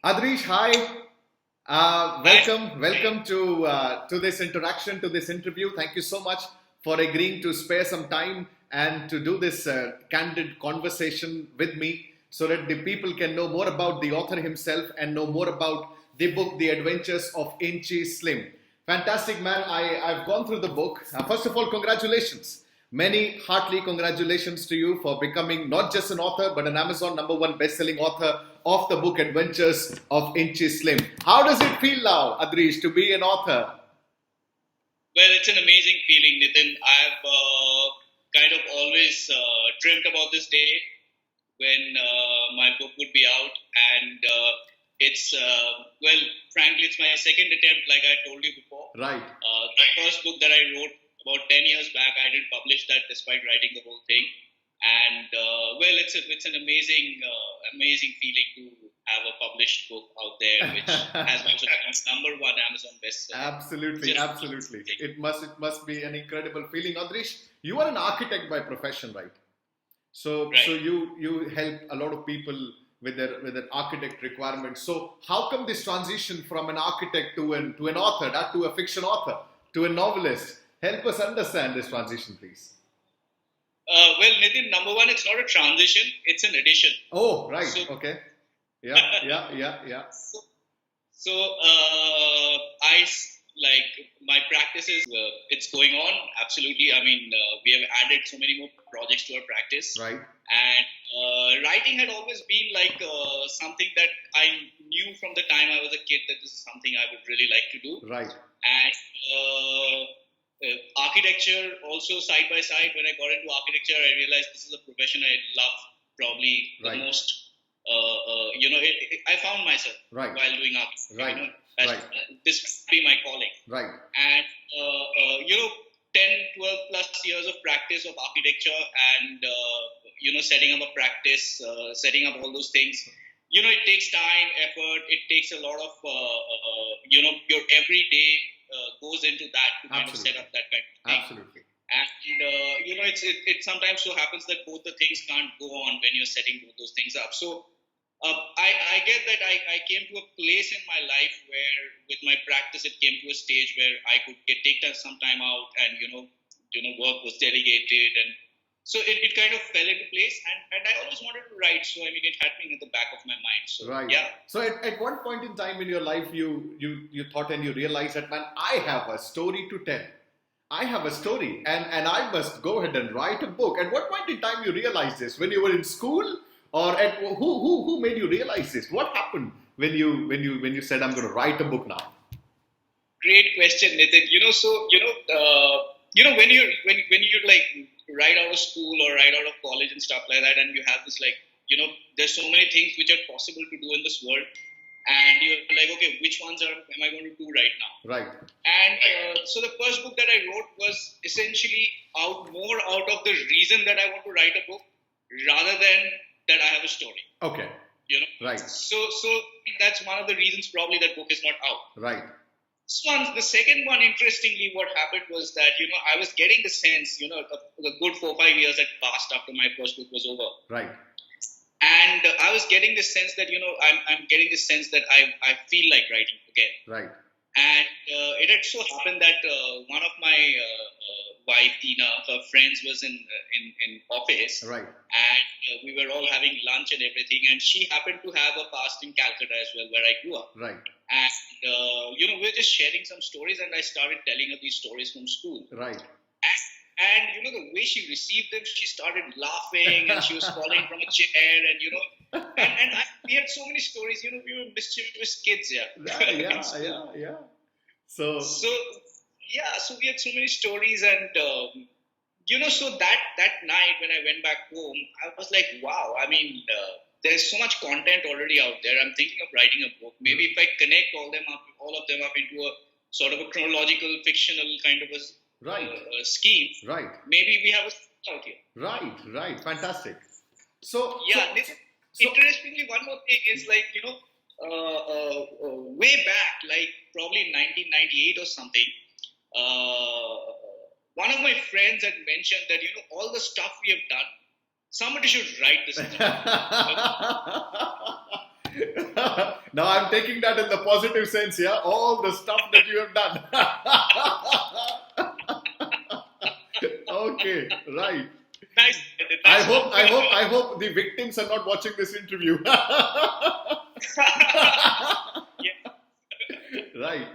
Adrish, hi. I, Welcome to this interaction, to this interview. Thank you so much for agreeing to spare some time and to do this candid conversation with me, so that the people can know more about the author himself and know more about the book, The Adventures of Inchi Slim. Fantastic, man. I've gone through the book. First of all, congratulations. Many heartily congratulations to you for becoming not just an author, but an Amazon number one best-selling author of the book Adventures of Inchi Slim. How does it feel now, Adrish, to be an author? well, it's an amazing feeling, Nitin. I've kind of always dreamt about this day when my book would be out, and well, frankly, it's my second attempt, like I told you before. Right. The first book that I wrote about 10 years back, I didn't publish that despite writing the whole thing. And well, it's an amazing feeling to have a published book out there, which has also become number one Amazon bestseller. Absolutely, Just absolutely. It must be an incredible feeling. Adrish, you are an architect by profession, right? So right. you help a lot of people with an architect requirement. So how come this transition from an architect to an author, that to a fiction author, to a novelist? Help us understand this transition, please. Well, Nitin, number one, it's not a transition; it's an addition. Oh, right. So, Okay. Yeah, yeah, yeah, yeah. so like my practice is it's going on absolutely. I mean, we have added so many more projects to our practice, Right, and writing had always been like something that I knew from the time I was a kid that this is something I would really like to do, right, and architecture also side by side. When I got into architecture, I realized this is a profession I love probably the right, most. I found myself right, while doing architecture. right, As, right, this must be my calling. right. And 10, 12 plus years of practice of architecture, and setting up a practice, setting up all those things. It takes time, effort. It takes a lot of your everyday goes into that to kind of set Absolutely, up that kind of thing. absolutely. And it sometimes so happens that both the things can't go on when you're setting both those things up. So I get that I came to a place in my life where, with my practice, it came to a stage where I could take some time out, and work was delegated, and so it kind of fell into place. And I always wanted to write, so I mean, it had been in the back of my mind. So Right. yeah, So at one point in time in your life, you thought and you realized that, man, I have a story to tell. I have a story, and I must go ahead and write a book. At what point in time you realized this? When you were in school, or at who made you realize this? What happened when you said, I'm going to write a book now? great question, Nitin. When you like right out of school or right out of college and stuff like that, and you have this like there's so many things which are possible to do in this world, and you're like, okay, which ones am I going to do right now? Right. And so the first book that I wrote was essentially out of the reason that I want to write a book, rather than that I have a story. Okay. Right. So that's one of the reasons probably that book is not out. Right. The second one, interestingly, what happened was that I was getting the sense, a good 4 or 5 years had passed after my first book was over, Right. and I was getting this sense that I'm getting this sense that I feel like writing again. Right. And it had so happened that one of my wife, Tina, her friends was in office, Right. and we were all having lunch and everything. And she happened to have a past in Calcutta as well, where I grew up. Right. And we were just sharing some stories, and I started telling her these stories from school. Right. And the way she received them, she started laughing, and she was falling from a chair, and we had so many stories. We were mischievous kids, yeah. Yeah. Yeah. Yeah. So. So yeah, so we had so many stories, and so that night when I went back home, I was like, wow. I mean, there's so much content already out there. I'm thinking of writing a book. Maybe if I connect all of them up into a sort of a chronological, fictional kind of a Right. scheme. Right. Maybe we have a story out here. Right. Right. Fantastic. So. Yeah. So. Interestingly, one more thing is like way back, like probably in 1998 or something. One of my friends had mentioned that all the stuff we have done, somebody should write this down. Now I'm taking that in the positive sense, yeah. All the stuff that you have done. Okay, right. Nice. I hope the victims are not watching this interview. Right.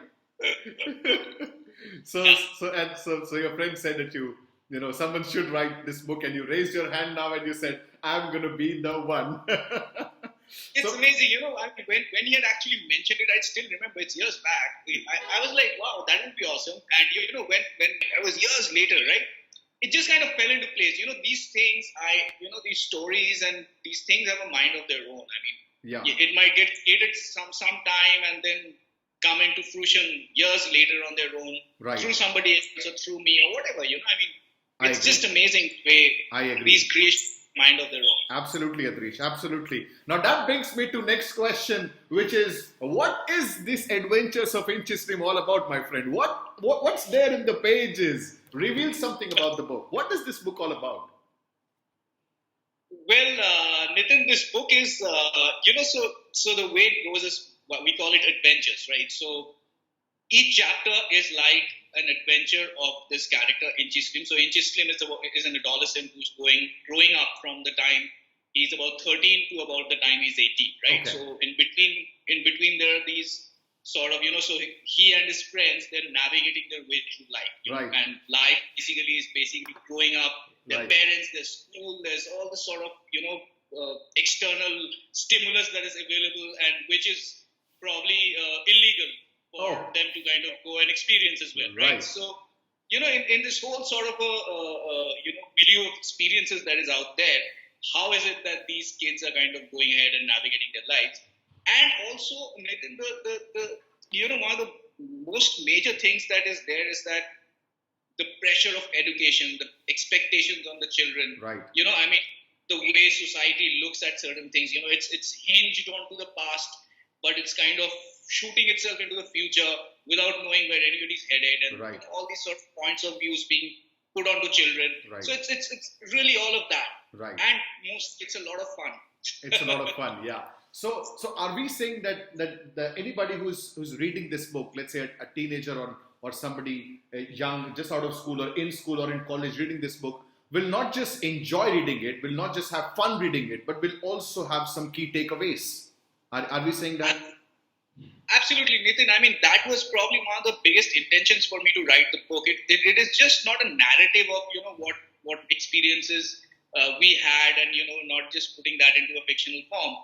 So your friend said that someone should write this book, and you raised your hand now and you said, I'm gonna be the one. It's amazing, I mean, when he had actually mentioned it, I still remember. It's years back. I was like, wow, that would be awesome. And when I was years later, right? It just kind of fell into place. These things, these stories and these things have a mind of their own. I mean, Yeah. it might get created some time and then come into fruition years later on their own, Right. through somebody else or through me or whatever. I mean, I it's agree. just amazing the way I agree. these creations mind of their own. Absolutely, Adrish. Absolutely. Now that brings me to next question, which is, what is this Adventures of Inchistream all about, my friend? What's there in the pages? Reveal something about the book. What is this book all about? Well, Nitin, this book is, so the way it goes is what we call it adventures, right? So each chapter is like an adventure of this character, Inchistream. So Inchistream is an adolescent who's growing up from the time he's about 13 to about the time he's 18, right? Okay. So in between there are these sort of, so he and his friends, they're navigating their way through life. Right. And life basically is growing up. Their Right. parents, their school, there's all the sort of, external stimulus that is available and which is probably illegal for them to kind of go and experience as well, right? Right. So, in this whole sort of milieu of experiences that is out there, how is it that these kids are kind of going ahead and navigating their lives? And also, Nathan, one of the most major things that is there is that the pressure of education, the expectations on the children. Right. I mean, the way society looks at certain things, it's hinged onto the past, but it's kind of shooting itself into the future without knowing where anybody's headed, and Right. all these sort of points of views being put onto children. Right. So it's really all of that, Right. and it's a lot of fun. It's a lot of fun, yeah. So are we saying that anybody who's reading this book, let's say a teenager or somebody young, just out of school or in school or in college, reading this book, will not just enjoy reading it, will not just have fun reading it, but will also have some key takeaways? Are we saying that? Absolutely, Nitin. I mean, that was probably one of the biggest intentions for me to write the book. It is just not a narrative of what experiences we had, and not just putting that into a fictional form.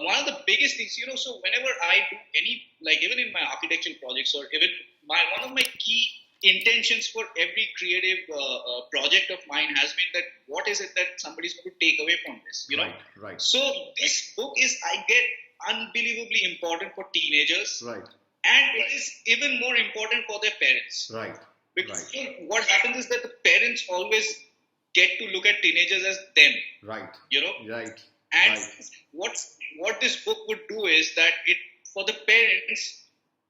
One of the biggest things, so whenever I do any, like even in my architectural projects, or even one of my key intentions for every creative project of mine has been that what is it that somebody's going to take away from this, Right. So this book is, I get, unbelievably important for teenagers, Right. and it is even more important for their parents. Right. Because what happens is that the parents always get to look at teenagers as them, Right. Right. and Right. what this book would do is that it, for the parents,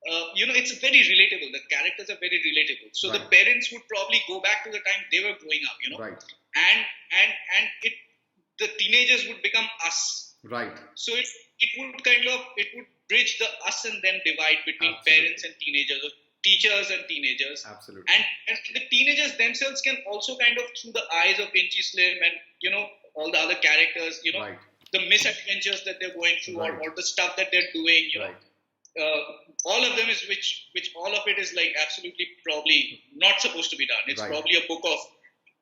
it's very relatable. The characters are very relatable. So the Right. parents would probably go back to the time they were growing up, Right. and the teenagers would become us. Right. So it would bridge the us and them divide between Absolutely. parents and teenagers, or teachers and teenagers. Absolutely. And the teenagers themselves can also kind of, through the eyes of Inchistream and all the other characters, Right. the misadventures that they're going through, Right. or the stuff that they're doing, Right. all of them is which all of it is like absolutely probably not supposed to be done. It's Right. probably a book of,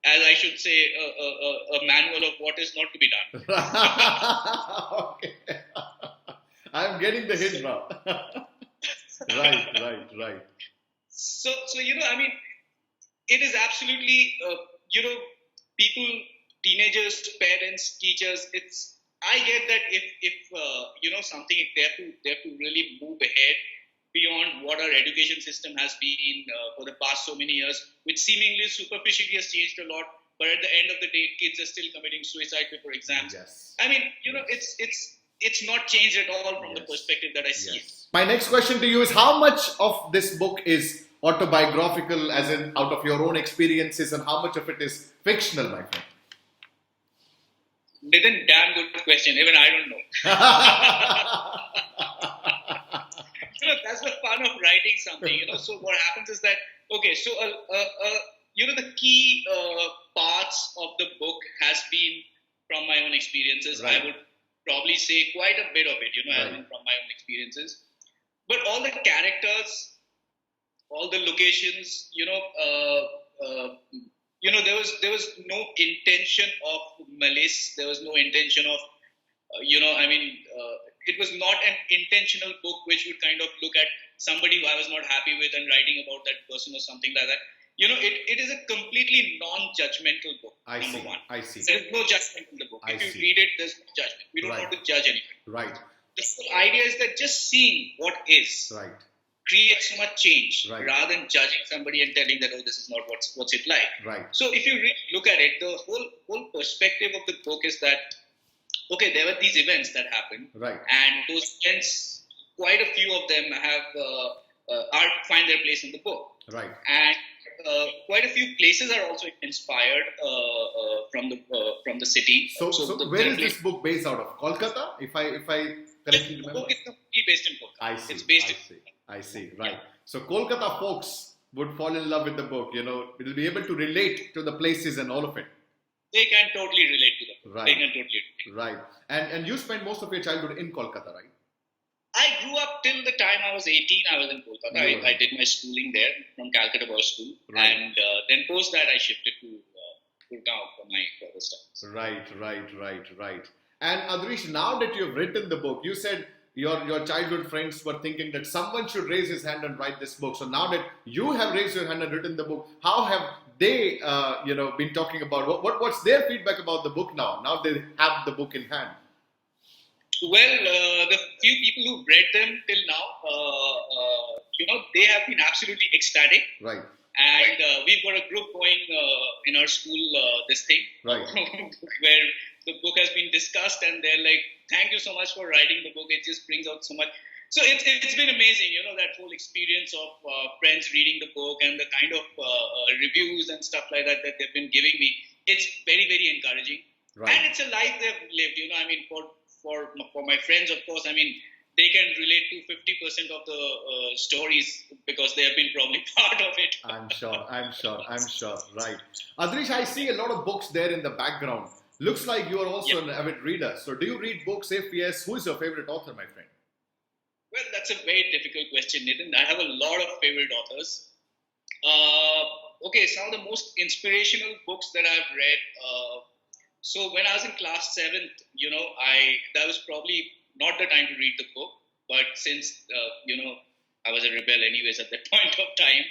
as I should say, a manual of what is not to be done. Okay. I'm getting the hint now. Right. So I mean, it is absolutely people, teenagers, parents, teachers. I get that if something, they have to really move ahead beyond what our education system has been for the past so many years, which seemingly superficially has changed a lot. But at the end of the day, kids are still committing suicide before exams. Yes. I mean, it's not changed at all from the Yes. perspective that I see it. Yes. My next question to you is, how much of this book is autobiographical, as in out of your own experiences, and how much of it is fictional, my friend? Nitin, damn good question. Even I don't know. something, So what happens is that, okay, so, the key parts of the book has been from my own experiences. Right. I would probably say quite a bit of it, has Right. been from my own experiences. But all the characters, all the locations, there was no intention of malice. There was no intention of, it was not an intentional book which would kind of look at somebody who I was not happy with and writing about that person or something like that. It is a completely non-judgmental book. Number one. I see. There is no judgment in the book. If you read it, there's no judgment. We don't Right. want to judge anything. Right. The whole idea is that just seeing what is Right. creates so much change, Right. rather than judging somebody and telling that, oh, this is not what's it like. Right. So if you look at it, the whole perspective of the book is that, okay, there were these events that happened, Right. and those events, quite a few of them find their place in the book, Right. and quite a few places are also inspired from the city. So where is generally- this book based out of? Kolkata, if I correctly The remember. book is completely based in Kolkata. I see. It's based I see. Right. So Kolkata folks would fall in love with the book. Will be able to relate to the places and all of it. They can totally relate to them. Right. They can totally relate. Right. And you spent most of your childhood in Kolkata, right? I grew up till the time I was 18. I was in Kolkata. Yeah. I did my schooling there from Calcutta Boys School, Right. and then post that I shifted to Gurgaon for my further studies. Right. And Adrish, now that you have written the book, you said your childhood friends were thinking that someone should raise his hand and write this book. So now that you have raised your hand and written the book, how have they, been talking about what's their feedback about the book now? Now they have the book in hand. Well, the few people who've read them till now, they have been absolutely ecstatic. Right. And we've got a group going in our school, this thing, Right. where the book has been discussed, and they're like, "Thank you so much for writing the book. It just brings out so much." So it's been amazing, that whole experience of friends reading the book and the kind of reviews and stuff like that they've been giving me. It's very, very encouraging, Right. and it's a life they've lived. For my friends, of course, they can relate to 50% of the stories because they have been probably part of it. I'm sure. Right. Adrish, I see a lot of books there in the background. Looks like you are also an avid reader. So do you read books? If yes, who is your favorite author, my friend? Well, that's a very difficult question, Nitin. I have a lot of favorite authors. Okay, some of the most inspirational books that I've read. So when I was in class 7th, that was probably not the time to read the book. But since, I was a rebel anyways at that point of time,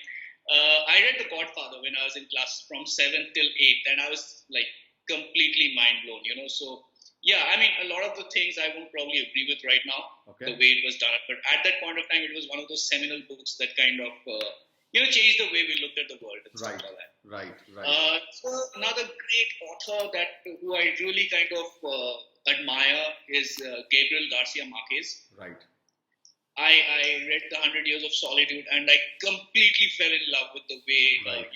I read The Godfather when I was in class from 7th till 8th. And I was like completely mind blown, So, yeah, a lot of the things I won't probably agree with right now, Okay. the way it was done. But at that point of time, it was one of those seminal books that kind of, changed the way we looked at the world and stuff Right. like that. Right. So another great author who I really kind of admire is Gabriel Garcia Marquez. Right. I read The 100 Years of Solitude, and I completely fell in love with the way Right.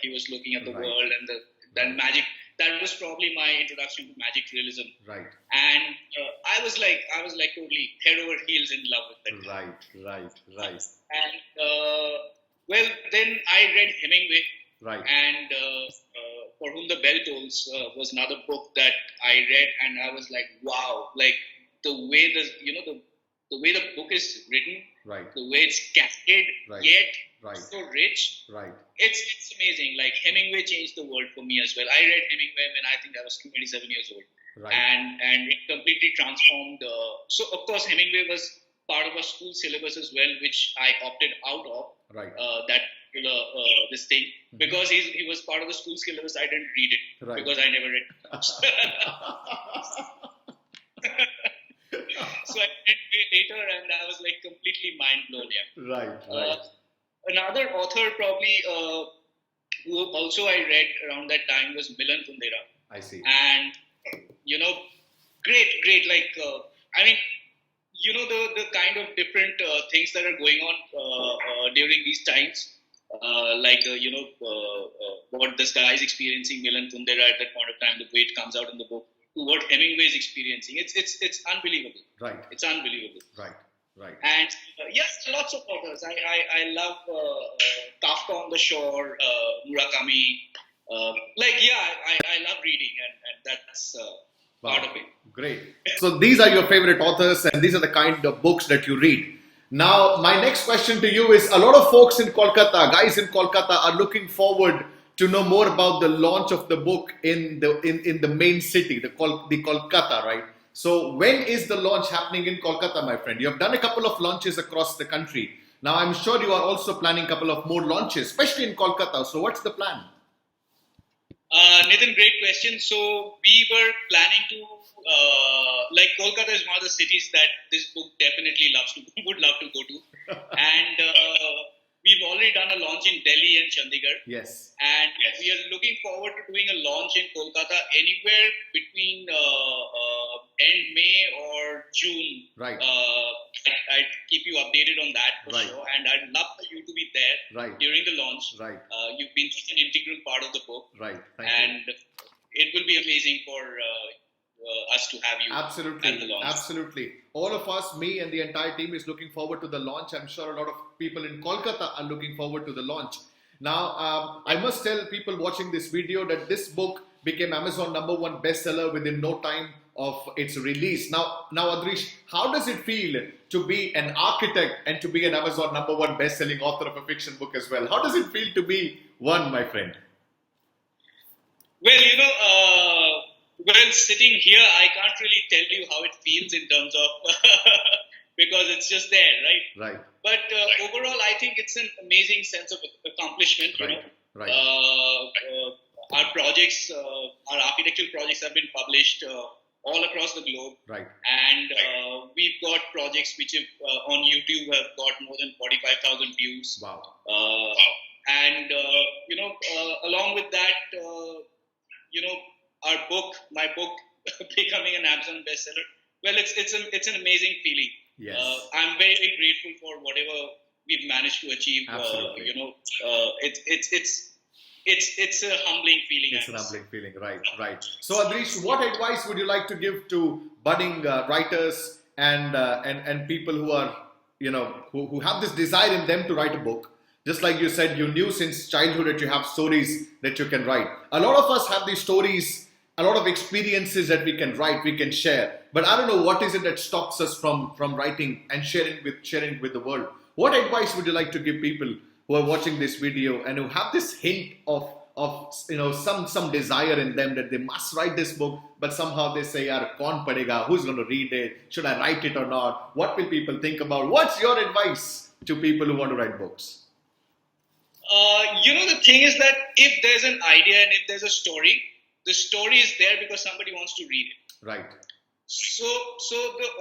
he was looking at the Right. world and that magic. That was probably my introduction to magic realism, Right. and I was like totally head over heels in love with that guy. Right. And well, then I read Hemingway. Right. And For Whom the Bell Tolls was another book that I read, and I was like, wow, like the way the way the book is written, Right. the way it's cascaded, Right. yet Right. so rich. Right. It's amazing. Like Hemingway changed the world for me as well. I read Hemingway when I think I was 27 years old, Right. and it completely transformed. So of course Hemingway was part of a school syllabus as well, which I opted out of. Right. That particular this thing, because he was part of the school syllabus. I didn't read it Right. because I never read it. So I read it later, and I was like completely mind blown. Yeah. Right. Another author probably who also I read around that time was Milan Kundera, I see. and great. Like the kind of different things that are going on during these times. What this guy is experiencing, Milan Kundera, at that point of time, the way it comes out in the book, to what Hemingway is experiencing. It's unbelievable. Right. It's unbelievable. Right. Right. And yes, lots of authors. I love Kafka on the Shore, Murakami. I love reading, and that's part of it. Great. So these are your favorite authors, and these are the kind of books that you read. Now, my next question to you is: a lot of folks in Kolkata, guys in Kolkata, are looking forward to know more about the launch of the book in the main city, the Kolkata, right? So when is the launch happening in Kolkata, my friend? You have done a couple of launches across the country. Now, I'm sure you are also planning a couple of more launches, especially in Kolkata. So what's the plan? Nathan, great question. So we were planning to, Kolkata is one of the cities that this book definitely would love to go to, and we've already done a launch in Delhi and Chandigarh. Yes. And we are looking forward to doing a launch in Kolkata anywhere between end May or June. Right. I'd keep you updated on that for Right. sure. And I'd love for you to be there Right. during the launch. Right. You've been such an integral part of the book. Right. Thank And you. it will be amazing for us to have you Absolutely. at the launch. Absolutely. All of us, me and the entire team is looking forward to the launch. I'm sure a lot of people in Kolkata are looking forward to the launch. Now, I must tell people watching this video that this book became Amazon #1 bestseller within no time of its release. Now, Adrish, how does it feel to be an architect and to be an Amazon #1 best-selling author of a fiction book as well? How does it feel to be one, my friend? Well, sitting here, I can't really tell you how it feels in terms of because it's just there, right? Right. But overall, I think it's an amazing sense of accomplishment. Right. Right. Our projects, our architectural projects, have been published all across the globe. Right. And we've got projects which have, on YouTube have got more than 45,000 views. Wow. And along with that, my book, becoming an Amazon bestseller. Well, it's an amazing feeling. Yes. I'm very, very grateful for whatever we've managed to achieve. Absolutely. It's a humbling feeling. It's an humbling feeling, right, right. So, Adrish, what advice would you like to give to budding writers and people who are, who have this desire in them to write a book? Just like you said, you knew since childhood that you have stories that you can write. A lot of us have these stories, a lot of experiences that we can write, we can share. But I don't know what is it that stops us from writing and sharing with the world. What advice would you like to give people who are watching this video and who have this hint of some desire in them that they must write this book, but somehow they say, "Yaar, kaun padega? Who's going to read it? Should I write it or not? What will people think about?" What's your advice to people who want to write books? The thing is that if there's an idea and if there's a story, the story is there because somebody wants to read it. Right. So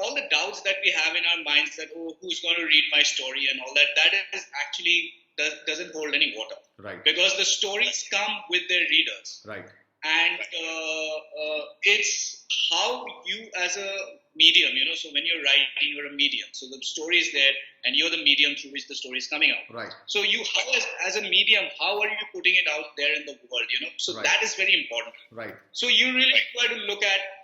all the doubts that we have in our minds that, who's going to read my story and all that is actually doesn't hold any water. Right. Because the stories come with their readers. Right. And it's how you as a medium, so when you're writing, you're a medium. So the story is there and you're the medium through which the story is coming out. Right. So as a medium, how are you putting it out there in the world, So Right. that is very important. Right. So you really try to look at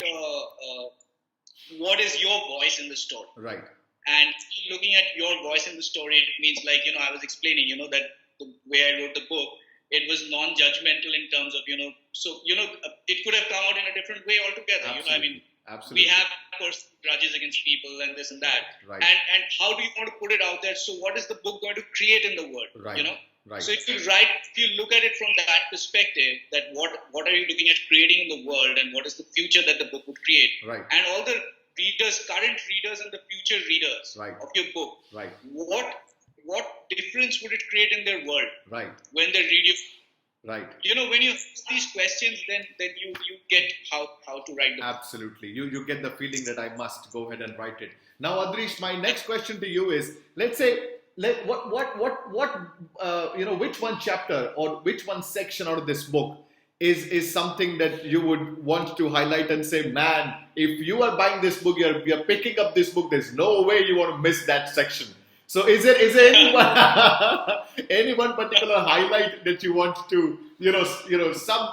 what is your voice in the story. Right. And looking at your voice in the story, it means I was explaining, that the way I wrote the book, it was non-judgmental in terms of, it could have come out in a different way altogether. Absolutely. Absolutely. We have, of course, grudges against people and this and that. Right. And how do you want to put it out there? So what is the book going to create in the world? Right. Right. So if you look at it from that perspective, that what are you looking at creating in the world and what is the future that the book would create? Right. And all the readers, current readers and the future readers Right. of your book, Right. What difference would it create in their world Right. when they read you? Right. When you ask these questions, then you get how to write the book. Absolutely. You get the feeling that I must go ahead and write it. Now, Adrish, my next question to you is, let's say, which one chapter or which one section out of this book is something that you would want to highlight and say, man, if you are buying this book, you're picking up this book, there's no way you want to miss that section. So is there any one particular highlight that you want to,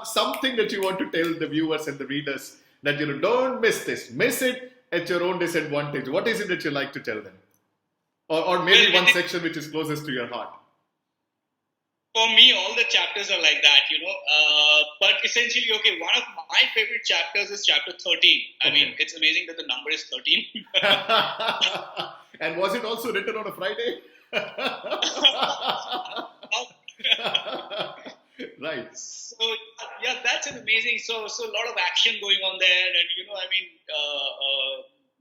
something that you want to tell the viewers and the readers that, don't miss this, miss it at your own disadvantage? What is it that you like to tell them? or maybe Well, one section which is closest to your heart. For me, all the chapters are like that, but essentially, okay, one of my favorite chapters is chapter 13. I mean, it's amazing that the number is 13. And was it also written on a Friday? Right. So yeah, that's an amazing. So a lot of action going on there, and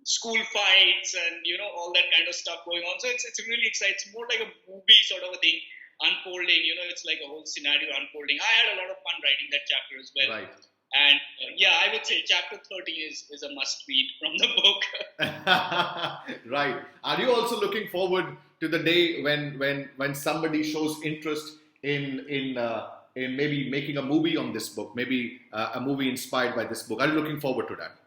school fights and all that kind of stuff going on. So it's really exciting. It's more like a movie sort of a thing unfolding. It's like a whole scenario unfolding. I had a lot of fun writing that chapter as well. Right. And I would say chapter 13 is a must read from the book. Right. Are you also looking forward to the day when somebody shows interest in maybe making a movie on this book, maybe a movie inspired by this book? Are you looking forward to that?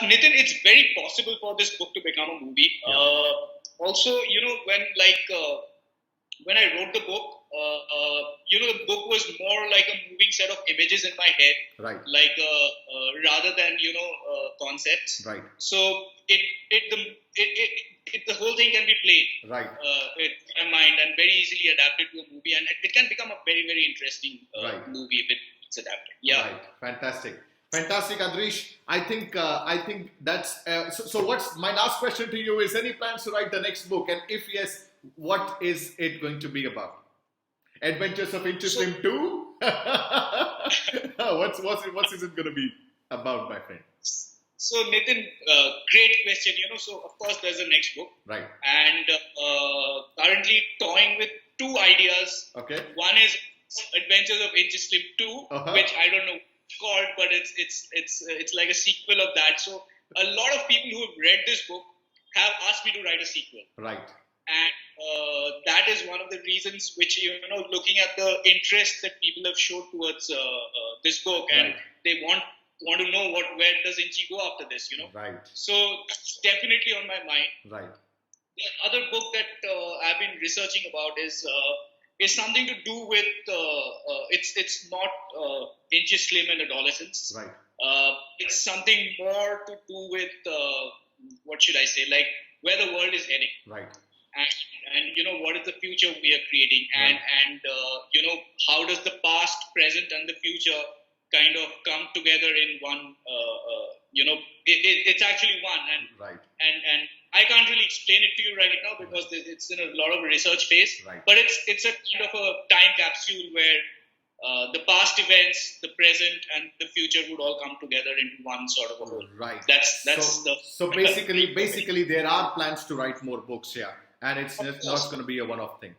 Nitin, it's very possible for this book to become a movie. Yeah. Also, when I wrote the book, the book was more like a moving set of images in my head, right? Like rather than concepts, right? So the whole thing can be played, right? In my mind and very easily adapted to a movie, and it can become a very very interesting movie if it's adapted. Yeah, right. Fantastic, Adrish. I think that's so. What's my last question to you? Is any plans to write the next book, and if yes, what is it going to be about? Adventures of Inchy Slim 2? What's it going to be about, my friend? So Nitin, great question. So of course there's a next book, right? And currently toying with two ideas. Okay. One is Adventures of Inchy Slim 2, which I don't know what it's called, but it's like a sequel of that. So a lot of people who have read this book have asked me to write a sequel. Right. And that is one of the reasons which, looking at the interest that people have showed towards this book, and they want to know where does Inchy go after this, Right. So it's definitely on my mind. Right. The other book that I've been researching about is something to do with it's not Inchy Slim and adolescence. Right. It's something more to do with what should I say, like where the world is heading. Right. And what is the future we are creating, and how does the past, present, and the future kind of come together in one? It's actually one, and I can't really explain it to you right now because it's in a lot of research phase. Right. But it's a kind of a time capsule where the past events, the present, and the future would all come together into one sort of a whole. Right. So basically there are plans to write more books, yeah. And it's not going to be a one-off thing.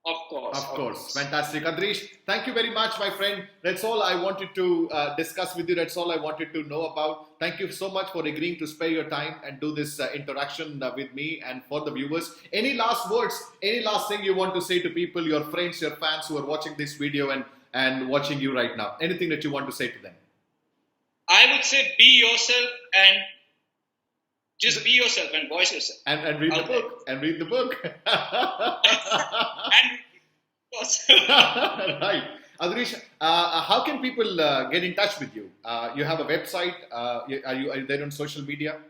Of course. Fantastic. Adrish, thank you very much, my friend. That's all I wanted to discuss with you. That's all I wanted to know about. Thank you so much for agreeing to spare your time and do this interaction with me and for the viewers. Any last words, any last thing you want to say to people, your friends, your fans who are watching this video and watching you right now? Anything that you want to say to them? I would say be yourself and just be yourself and voice yourself. And read the book. And read the book. And of course. Right. Adrish, how can people get in touch with you? You have a website? Are you there on social media?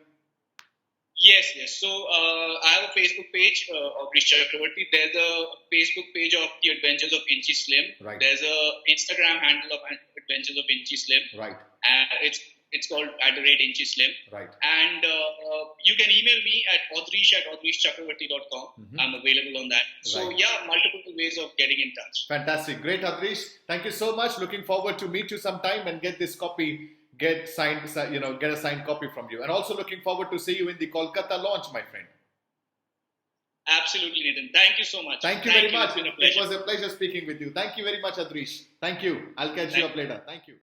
Yes. So I have a Facebook page of Adrish Chakravarti. There's a Facebook page of The Adventures of Inchy Slim. Right. There's a Instagram handle of Adventures of Inchy Slim. Right. It's called @Inchy Slim. Right. And you can email me at adrish@adrishchakravarti.com. Mm-hmm. I'm available on that. So multiple ways of getting in touch. Fantastic. Great, Adrish. Thank you so much. Looking forward to meet you sometime and get this copy, get a signed copy from you. And also looking forward to see you in the Kolkata launch, my friend. Absolutely, Nathan. Thank you so much. Thank you very much. It's been a pleasure. It was a pleasure speaking with you. Thank you very much, Adrish. Thank you. I'll catch you up later. Thank you.